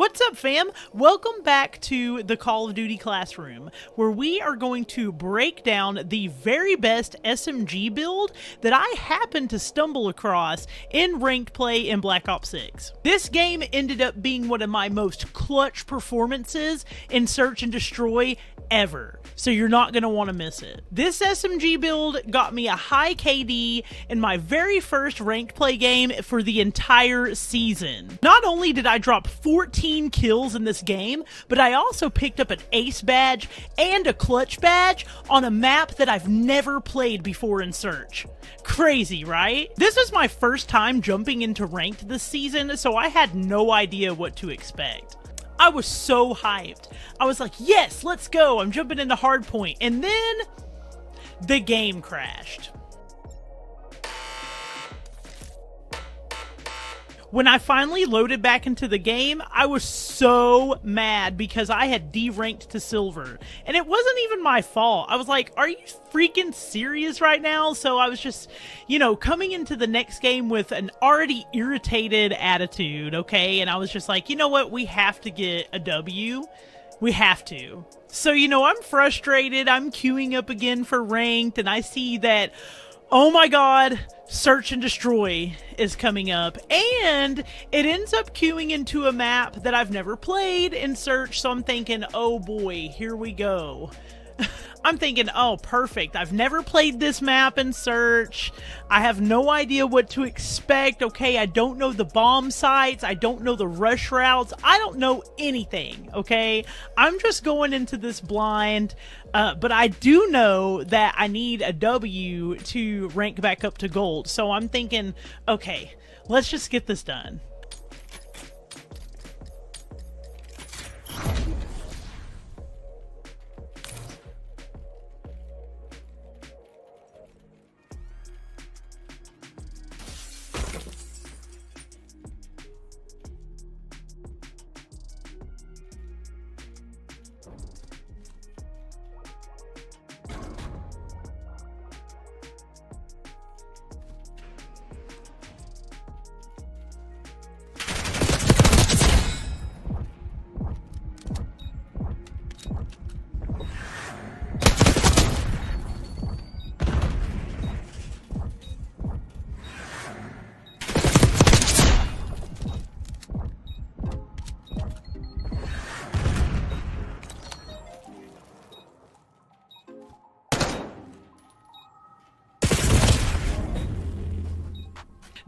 What's up, fam? Welcome back to the Call of Duty Classroom, where we are going to break down the very best SMG build that I happened to stumble across in ranked play in Black Ops 6. This game ended up being one of my most clutch performances in Search and Destroy ever, so you're not going to want to miss it. This SMG build got me a high KD in my very first ranked play game for the entire season. Not only did I drop 14 kills in this game, but I also picked up an ace badge and a clutch badge on a map that I've never played before in Search. Crazy, right? This was my first time jumping into ranked this season, so I had no idea what to expect. I was so hyped. I was like, yes, let's go. I'm jumping into hardpoint. And then the game crashed. When I finally loaded back into the game, I was so mad because I had deranked to silver. And it wasn't even my fault. I was like, are you freaking serious right now? So I was just, coming into the next game with an already irritated attitude, okay? And I was just like, you know what? We have to get a W. We have to. So, I'm frustrated. I'm queuing up again for ranked, and I see that, oh my god, Search and Destroy is coming up, and it ends up queuing into a map that I've never played in Search, so I'm thinking, oh boy, here we go. I'm thinking, oh, perfect. I've never played this map in Search. I have no idea what to expect. Okay, I don't know the bomb sites. I don't know the rush routes. I don't know anything, okay? I'm just going into this blind, but I do know that I need a W to rank back up to gold. So I'm thinking, okay, let's just get this done.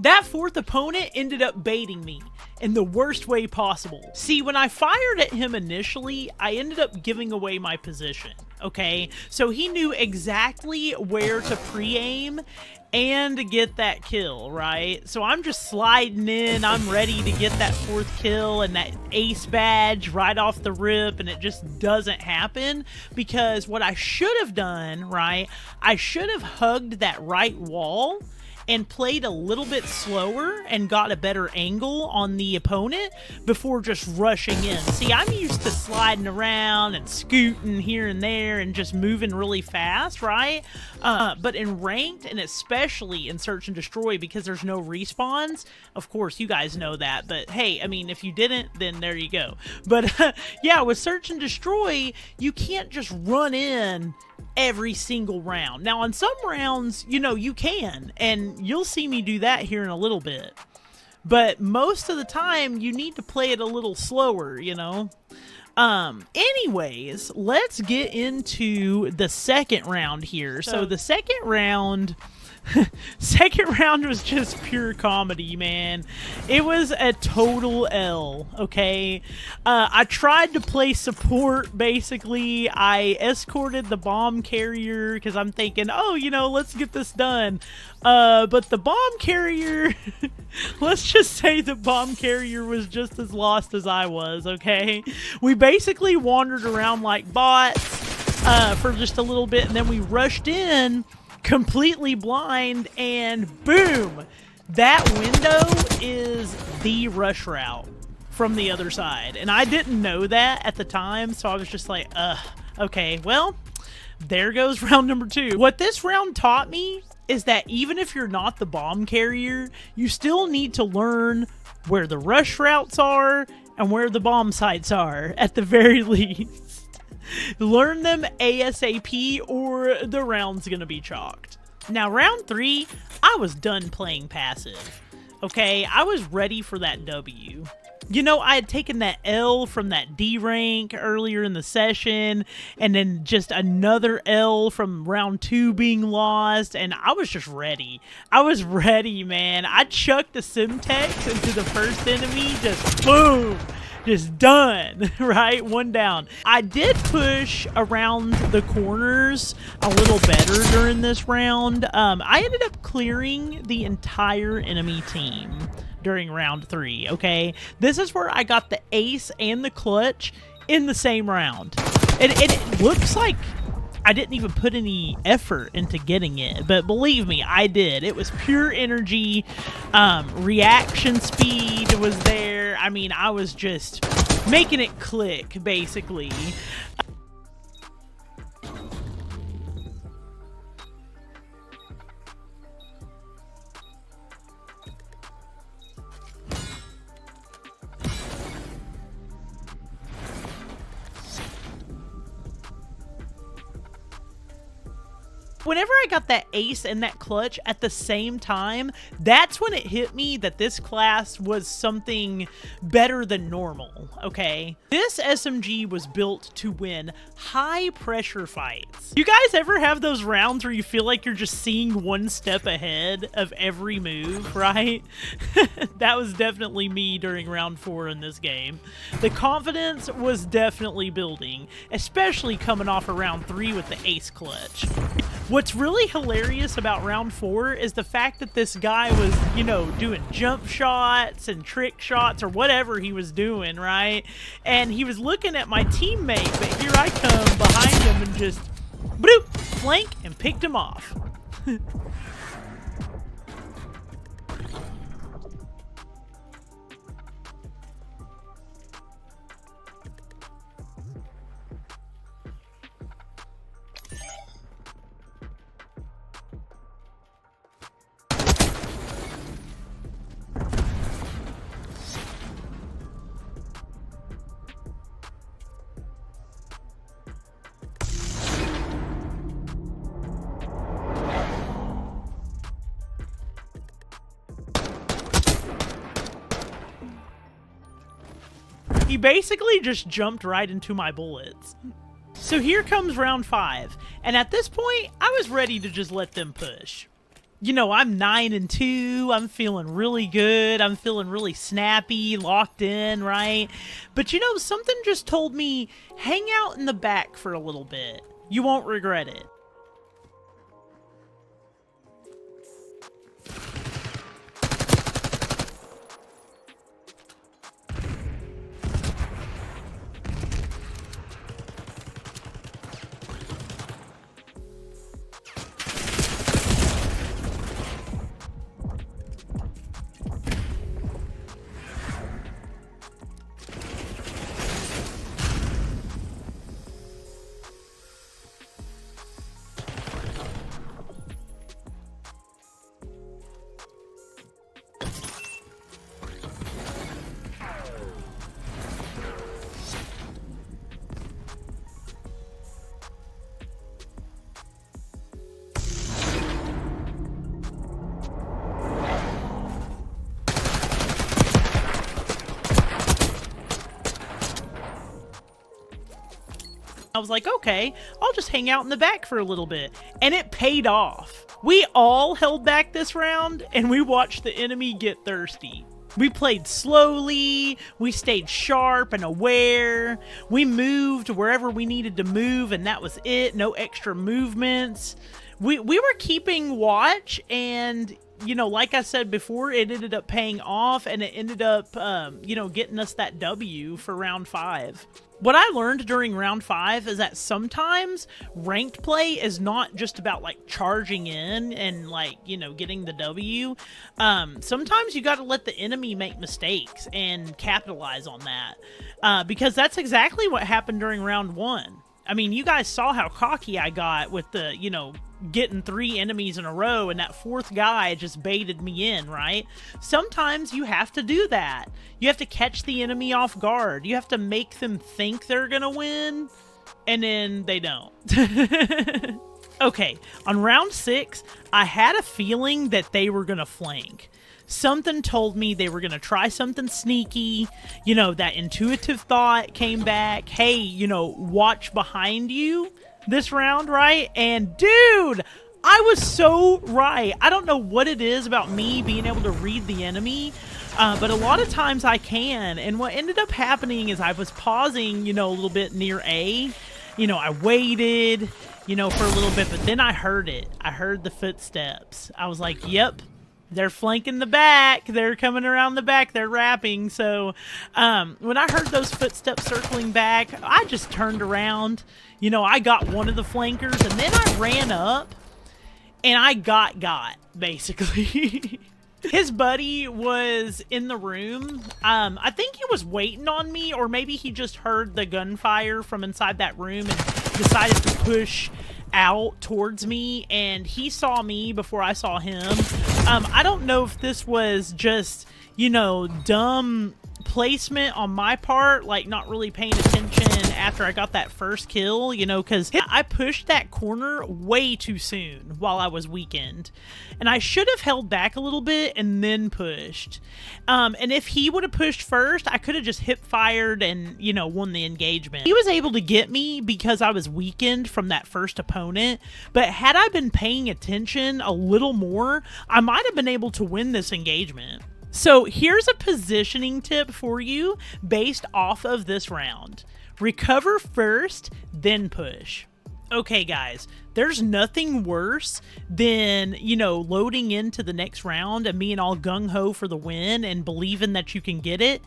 That fourth opponent ended up baiting me in the worst way possible. See, when I fired at him initially, I ended up giving away my position, okay? So he knew exactly where to pre-aim and to get that kill, right? So I'm just sliding in, I'm ready to get that fourth kill and that ace badge right off the rip, and it just doesn't happen because what I should have done, right, I should have hugged that right wall and played a little bit slower and got a better angle on the opponent before just rushing in. See, I'm used to sliding around and scooting here and there and just moving really fast, right? But in ranked, and especially in Search and Destroy, because there's no respawns, of course, you guys know that, but hey, I mean, if you didn't, then there you go. But yeah, with Search and Destroy, you can't just run in every single round. Now, on some rounds, you can, and you'll see me do that here in a little bit. But most of the time, you need to play it a little slower, Anyways, let's get into the second round here. So the second round was just pure comedy, man. It was a total L, okay? I tried to play support, basically. I escorted the bomb carrier because I'm thinking, oh, let's get this done. But the bomb carrier, let's just say the bomb carrier was just as lost as I was, okay? We basically wandered around like bots for just a little bit, and then we rushed in completely blind, and boom, that window is the rush route from the other side, and I didn't know that at the time, so I was just like, okay, well, there goes round number 2. What this round taught me is that even if you're not the bomb carrier, you still need to learn where the rush routes are and where the bomb sites are, at the very least. Learn them ASAP or the round's gonna be chalked. Now, round 3, I was done playing passive. Okay, I was ready for that W. You know, I had taken that L from that D rank earlier in the session, and then just another L from round 2 being lost, and I was just ready. I was ready, man. I chucked the Simtex into the first enemy, just boom! Just done, right? One down. I did push around the corners a little better during this round. I ended up clearing the entire enemy team during round 3, okay? This is where I got the ace and the clutch in the same round. And it looks like I didn't even put any effort into getting it, but believe me, I did. It was pure energy. Reaction speed was there. I mean, I was just making it click, basically. Whenever I got that ace and that clutch at the same time, that's when it hit me that this class was something better than normal, okay? This SMG was built to win high pressure fights. You guys ever have those rounds where you feel like you're just seeing one step ahead of every move, right? That was definitely me during round 4 in this game. The confidence was definitely building, especially coming off of round 3 with the ace clutch. What's really hilarious about round 4 is the fact that this guy was, you know, doing jump shots and trick shots or whatever he was doing, right? And he was looking at my teammate, but here I come behind him and just, bloop, flank, and picked him off. He basically just jumped right into my bullets. So here comes round 5, and at this point, I was ready to just let them push. You know, I'm 9-2, I'm feeling really good, I'm feeling really snappy, locked in, right? But you know, something just told me, hang out in the back for a little bit. You won't regret it. I was like, okay, I'll just hang out in the back for a little bit. And it paid off. We all held back this round, and we watched the enemy get thirsty. We played slowly, we stayed sharp and aware, we moved wherever we needed to move, and that was it, no extra movements. We were keeping watch, and you know, like I said before, it ended up paying off, and it ended up, you know, getting us that W for round 5. What I learned during round 5 is that sometimes ranked play is not just about like charging in and like, you know, getting the W. Sometimes you got to let the enemy make mistakes and capitalize on that, because that's exactly what happened during round 1. I mean, you guys saw how cocky I got with the, you know, getting 3 enemies in a row, and that 4th guy just baited me in, right? Sometimes you have to do that. You have to catch the enemy off guard. You have to make them think they're gonna win, and then they don't. Okay, on round 6, I had a feeling that they were gonna flank. Something told me they were going to try something sneaky. You know, that intuitive thought came back. Hey, you know, watch behind you this round, right? And dude, I was so right. I don't know what it is about me being able to read the enemy, but a lot of times I can. And what ended up happening is I was pausing, you know, a little bit near A. You know, I waited, you know, for a little bit, but then I heard it. I heard the footsteps. I was like, yep. They're flanking the back. They're coming around the back. They're rapping. So when I heard those footsteps circling back, I just turned around. You know, I got one of the flankers, and then I ran up, and I got, basically. His buddy was in the room. I think he was waiting on me, or maybe he just heard the gunfire from inside that room and decided to push out towards me, and he saw me before I saw him. I don't know if this was just, you know, dumb placement on my part, like not really paying attention after I got that first kill, you know, because I pushed that corner way too soon while I was weakened, and I should have held back a little bit and then pushed. And if he would have pushed first, I could have just hip fired and, you know, won the engagement. He was able to get me because I was weakened from that first opponent, but had I been paying attention a little more, I might have been able to win this engagement. So here's a positioning tip for you based off of this round. Recover first, then push. Okay, guys, there's nothing worse than, you know, loading into the next round and being all gung-ho for the win and believing that you can get it,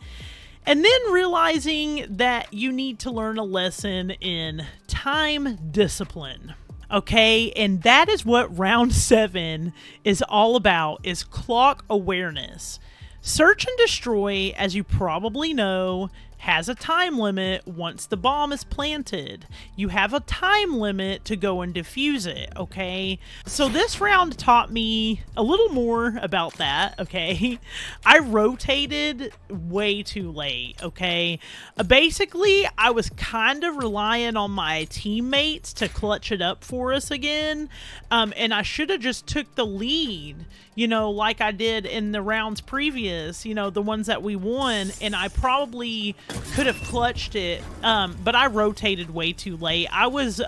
and then realizing that you need to learn a lesson in time discipline. Okay, and that is what round 7 is all about, is clock awareness. Search and Destroy, as you probably know, has a time limit once the bomb is planted. You have a time limit to go and defuse it, okay? So this round taught me a little more about that, okay? I rotated way too late, okay? Basically, I was kind of relying on my teammates to clutch it up for us again, and I should have just took the lead, you know, like I did in the rounds previous, you know, the ones that we won, and I probably could have clutched it, but I rotated way too late. I was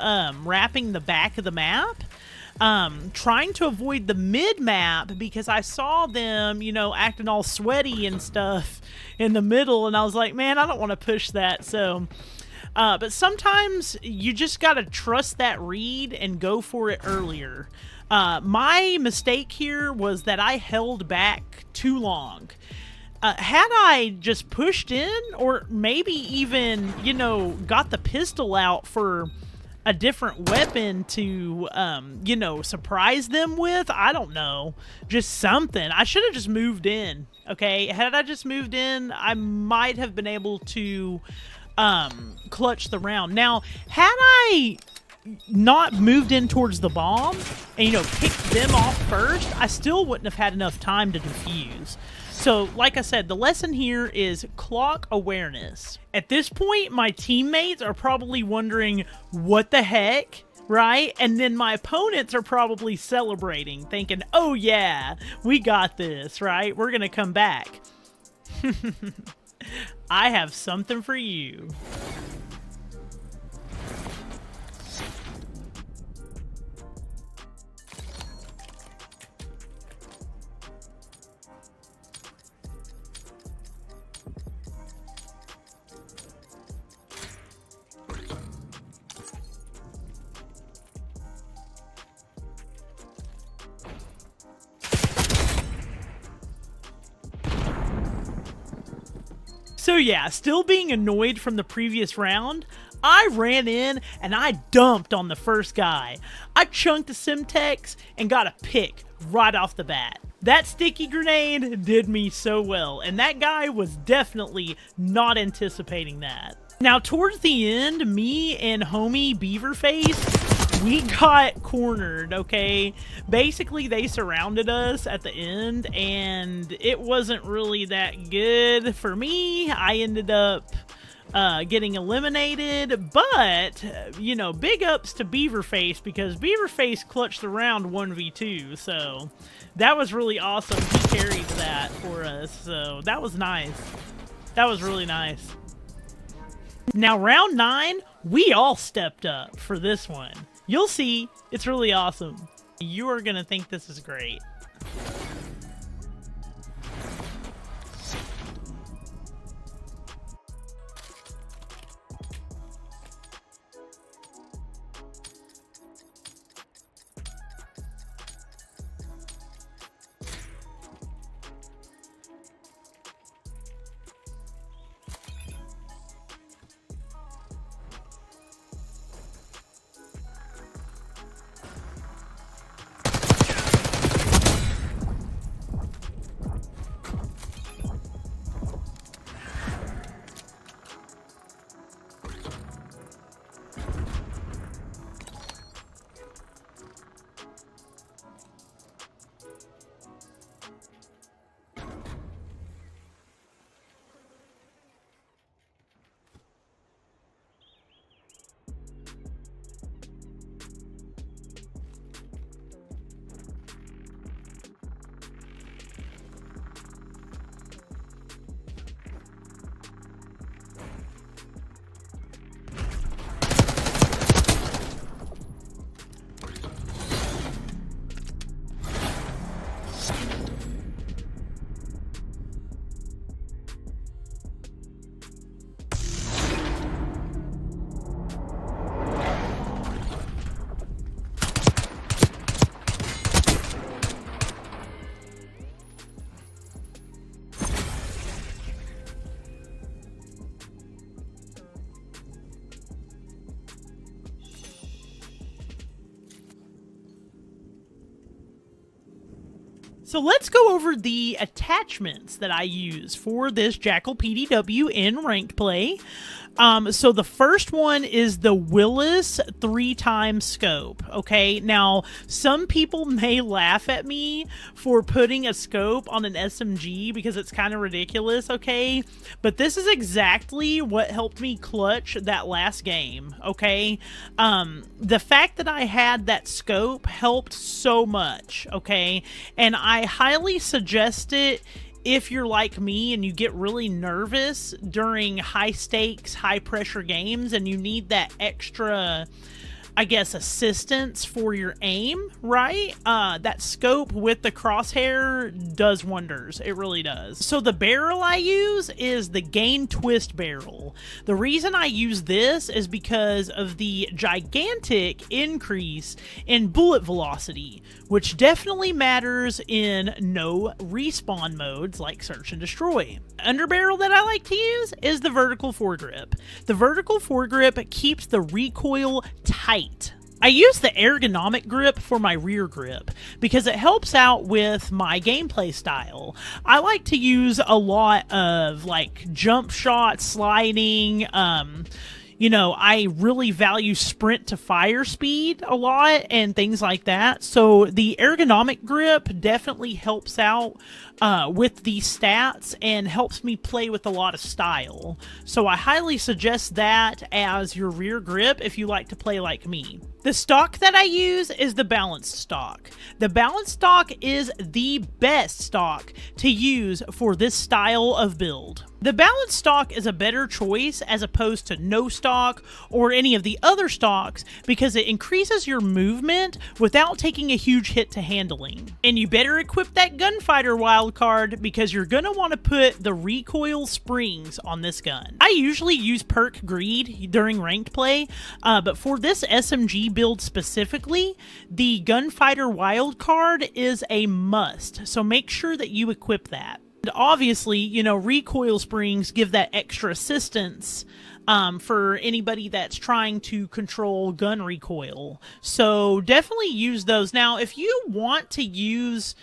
wrapping the back of the map, trying to avoid the mid map because I saw them, you know, acting all sweaty and stuff in the middle, and I was like, man, I don't want to push that. So but sometimes you just gotta trust that read and go for it earlier. My mistake here was that I held back too long. Had I just pushed in, or maybe even, you know, got the pistol out for a different weapon to, you know, surprise them with, I don't know, just something. I should have just moved in, okay? Had I just moved in, I might have been able to clutch the round. Now, had I not moved in towards the bomb and, you know, picked them off first, I still wouldn't have had enough time to defuse. So, like I said, the lesson here is clock awareness. At this point, my teammates are probably wondering, what the heck, right? And then my opponents are probably celebrating, thinking, oh yeah, we got this, right? We're gonna come back. I have something for you. So yeah, still being annoyed from the previous round, I ran in and I dumped on the first guy. I chunked a Simtex and got a pick right off the bat. That sticky grenade did me so well, and that guy was definitely not anticipating that. Now, towards the end, me and homie Beaverface, we got cornered, okay? Basically, they surrounded us at the end, and it wasn't really that good for me. I ended up getting eliminated, but, you know, big ups to Beaverface, because Beaverface clutched the round 1v2, so that was really awesome. He carried that for us, so that was nice. That was really nice. Now, round 9, we all stepped up for this one. You'll see, it's really awesome. You are gonna think this is great. So let's go over the attachments that I use for this Jackal PDW in ranked play. So the first one is the Willis 3x scope, okay? Now, some people may laugh at me for putting a scope on an SMG because it's kind of ridiculous, okay? But this is exactly what helped me clutch that last game, okay? The fact that I had that scope helped so much, okay? And I highly suggest it if you're like me and you get really nervous during high stakes, high pressure games and you need that extra, I guess, assistance for your aim, right? That scope with the crosshair does wonders. It really does. So the barrel I use is the Gain Twist barrel. The reason I use this is because of the gigantic increase in bullet velocity, which definitely matters in no respawn modes like search and destroy. Underbarrel that I like to use is the vertical foregrip. The vertical foregrip keeps the recoil tight. I use the ergonomic grip for my rear grip because it helps out with my gameplay style. I like to use a lot of like jump shots, sliding, you know, I really value sprint to fire speed a lot and things like that. So the ergonomic grip definitely helps out with these stats and helps me play with a lot of style. So I highly suggest that as your rear grip if you like to play like me. The stock that I use is the balanced stock. The balanced stock is the best stock to use for this style of build. The balanced stock is a better choice as opposed to no stock or any of the other stocks because it increases your movement without taking a huge hit to handling. And you better equip that gunfighter wildcard because you're going to want to put the recoil springs on this gun. I usually use perk greed during ranked play, but for this SMG build specifically, the gunfighter wildcard is a must, so make sure that you equip that. And obviously, you know, recoil springs give that extra assistance for anybody that's trying to control gun recoil. So definitely use those. Now, if you want to use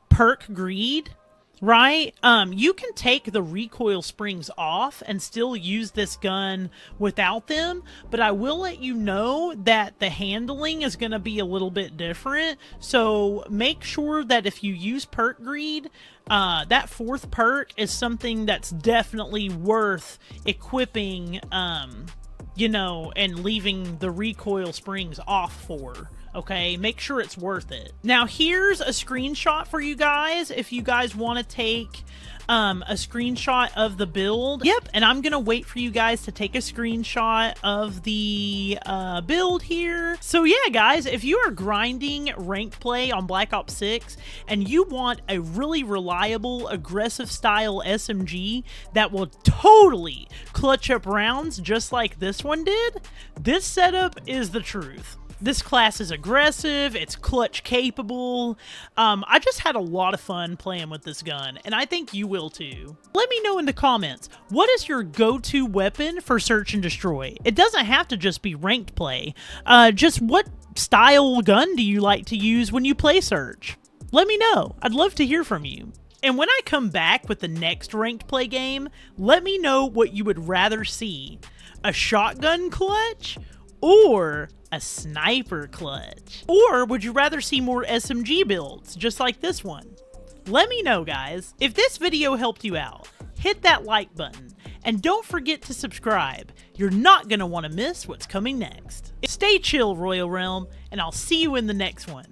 perk greed, right, you can take the recoil springs off and still use this gun without them, but I will let you know that the handling is going to be a little bit different. So make sure that if you use perk greed, that fourth perk is something that's definitely worth equipping, you know, and leaving the recoil springs off for. Okay, make sure it's worth it. Now, here's a screenshot for you guys if you guys want to take a screenshot of the build. Yep, and I'm gonna wait for you guys to take a screenshot of the build here. So yeah, guys, if you are grinding ranked play on Black Ops 6 and you want a really reliable, aggressive style SMG that will totally clutch up rounds just like this one did, this setup is the truth. This class is aggressive, it's clutch capable. I just had a lot of fun playing with this gun, and I think you will too. Let me know in the comments, what is your go-to weapon for search and destroy? It doesn't have to just be ranked play. Just what style gun do you like to use when you play search? Let me know, I'd love to hear from you. And when I come back with the next ranked play game, let me know what you would rather see. A shotgun clutch? Or a sniper clutch? Or would you rather see more SMG builds, just like this one? Let me know, guys. If this video helped you out, hit that like button, and don't forget to subscribe. You're not going to want to miss what's coming next. Stay chill, Royal Realm, and I'll see you in the next one.